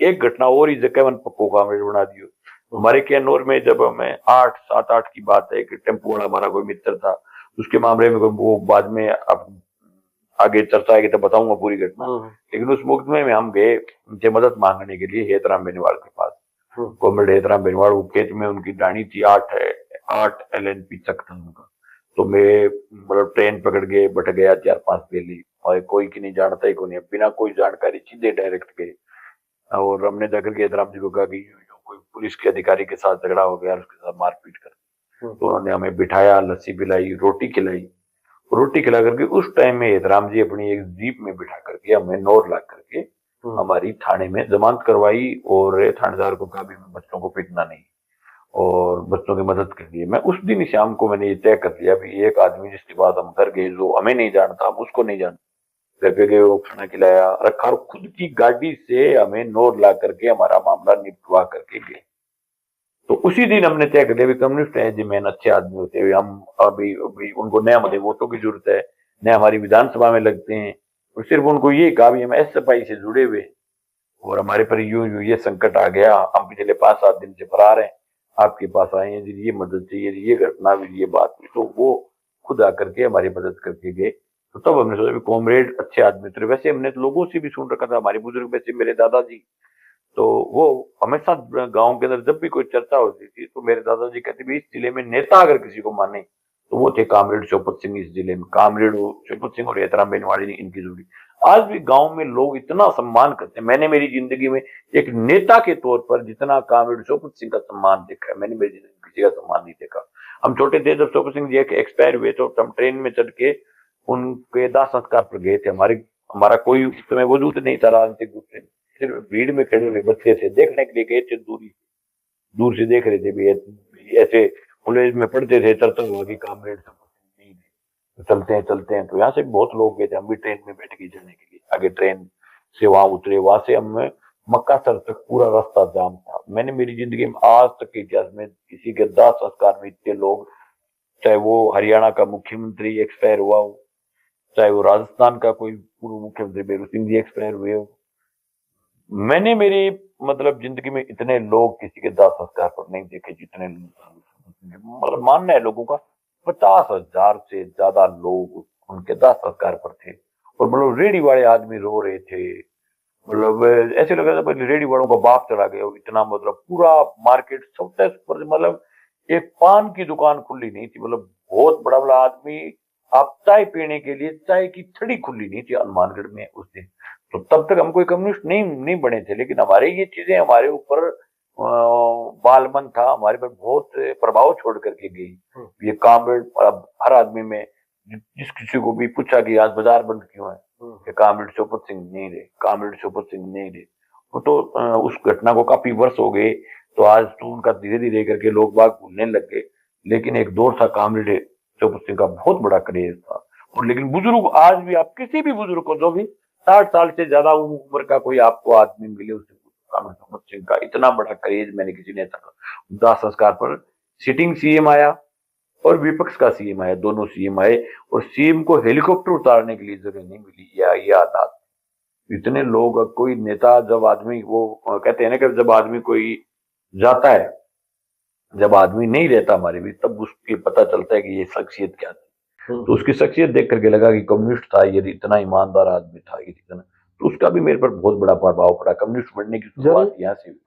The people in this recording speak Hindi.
एक घटना और ही जकेवन पक्को कामरेड बना दियो। हमारे कैनौर में जब हमें 7-8 की बात है कि टेम्पो वाला हमारा कोई मित्र था, उसके मामले में वो बाद में अब आगे चर्चा आएगी तो बताऊंगा पूरी घटना। लेकिन उस मुकदमे में हम गए उनसे मदद मांगने के लिए हेतराम बेनीवाल के पास। कॉमरेड हेतराम बेनीवाल, वो खेत में उनकी डाणी थी, 8 LNP तक था उनका। तो मैं मतलब ट्रेन पकड़ के बैठ गया 4-5 दिल्ली, और कोई की नहीं जानता ही, को नहीं, बिना कोई जानकारी सीधे डायरेक्ट गए। और हमने जाकर के हेतराम जी को कहा कि कोई पुलिस के अधिकारी के साथ झगड़ा हो गया, उसके साथ मारपीट कर। तो उन्होंने हमें बिठाया, लस्सी पिलाई, रोटी खिलाई। रोटी खिला करके उस टाइम में हेतराम जी अपनी एक जीप में बिठा करके हमें नौर ला करके हमारी थाने में जमानत करवाई। और थानेदार को कहा भी बच्चों को पीटना नहीं और बच्चों की मदद के लिए। मैं उस दिन शाम को मैंने ये तय कर लिया भी एक आदमी जिसके बाद हम घर गए, जो हमें नहीं जानता, हम उसको नहीं जानते, घर पे गए, वो खाना खिलाया रखा, और खुद की गाड़ी से हमें नौर ला करके हमारा मामला निपटवा करके गए। तो उसी दिन हमने तय कर लिया कम्युनिस्ट है जी, मैन अच्छे आदमी होते हुए हम अभी उनको नया हमारे वोटों की जरूरत है, नया हमारी विधानसभा में लगते हैं, और सिर्फ उनको ये कहा भी हम SFI से जुड़े हुए और हमारे पर यूं यूं ये संकट आ गया, हम पिछले 5-7 दिन से फरार हैं, आपके पास आए हैं जी, ये मदद चाहिए, ये घटना हुई, ये बात हुई। तो वो खुद आकर के हमारी मदद करके गए। तो तब हमने सोचा कॉमरेड अच्छे आदमी थे। वैसे हमने तो लोगों से भी सुन रखा था, हमारे बुजुर्ग वैसे मेरे दादाजी, तो वो हमेशा गांव के अंदर जब भी कोई चर्चा होती थी तो मेरे दादाजी कहते भी इस जिले में नेता अगर किसी को माने तो वो थे कामरेड शौकत सिंह। इस जिले में कामरेड शौकत सिंह और हेतराम बेनीवाल ने इनकी जोड़ी। आज भी गांव में लोग इतना सम्मान करते हैं। मैंने मेरी जिंदगी में एक नेता के तौर पर जितना कामरेड शौकत सिंह का सम्मान देखा है, मैंने मेरी जिंदगी में किसी का सम्मान नहीं देखा। हम छोटे थे जब शौकत सिंह जी एक्सपायर हुए तो हम ट्रेन में चढ़ के उनके दाह संस्कार पर गए थे। हमारा कोई उस समय वजूद नहीं था राजनीतिक रूप से, सिर्फ भीड़ में खड़े हुए बच्चे थे, देखने के लिए गए थे, दूर से देख रहे थे भी ऐसे कॉलेज में पढ़ते थे, चर्चा हुआ कि कामरेड नहीं तो चलते हैं। तो यहाँ से बहुत लोग गए थे, हम भी ट्रेन में बैठ के जाने के लिए। आगे ट्रेन से वहां उतरे, वहां से हम मक्का सर तक पूरा रास्ता जाम था। मैंने मेरी जिंदगी में आज तक के इतिहास में किसी के दाह संस्कार में इतने लोग, चाहे वो हरियाणा का मुख्यमंत्री एक्सपायर हुआ हो, चाहे वो राजस्थान का कोई पूर्व मुख्यमंत्री बेरू सिंह जी एक्सपायर हुए हो, मैंने मेरी मतलब जिंदगी में इतने लोग किसी के दाह संस्कार पर नहीं देखे जितने, मतलब मानना है लोगों का 50,000 से ज्यादा लोग उनके दाह संस्कार पर थे। और मतलब रेडी वाले आदमी रो रहे थे, मतलब ऐसे लग रहा था रेडी वालों का बाप चला गया। इतना मतलब पूरा मार्केट सबसे मतलब एक पान की दुकान खुली नहीं थी, मतलब बहुत बड़ा बड़ा आदमी। आप चाय पीने के लिए चाय की छड़ी खुली नहीं थी हनुमानगढ़ में उस दिन। तो तब तक हम कोई कम्युनिस्ट नहीं बने थे, लेकिन हमारे ये चीजें हमारे ऊपर बालमन था, हमारे पर बहुत प्रभाव छोड़ करके गई। ये कामरेड हर आदमी में जिस किसी को भी पूछा कि आज बाजार बंद क्यों है, कि कामरेड शौकत सिंह नहीं रहे, कामरेड शौकत सिंह नहीं रहे। तो उस घटना को काफी वर्ष हो गए, तो आज तो उनका धीरे धीरे करके लोग बाग भूलने लग गए। लेकिन एक दौर था कामरेड शौकत सिंह का बहुत बड़ा क्रेज था। और लेकिन बुजुर्ग आज भी, आप किसी भी बुजुर्ग को जो भी 60 साल से ज्यादा उम्र का कोई आपको आदमी मिले, उससे कामरेड शौकत सिंह का इतना बड़ा क्रेज मैंने किसी नेता का। दाह संस्कार पर सिटिंग CM आया और विपक्ष का CM आया, दोनों CM आए, और CM को हेलीकॉप्टर उतारने के लिए जगह नहीं मिली। ये हालात, इतने लोग, कोई नेता, जब आदमी, वो कहते हैं ना कि जब आदमी कोई जाता है, जब आदमी नहीं रहता हमारे बीच, तब उसकी पता चलता है कि ये शख्सियत क्या थी। तो उसकी शख्सियत देख करके लगा कि कम्युनिस्ट था, ये इतना ईमानदार आदमी था, ये इतना, तो उसका भी मेरे पर बहुत बड़ा प्रभाव पड़ा। कम्युनिस्ट बनने की शुरुआत यहाँ से हुई।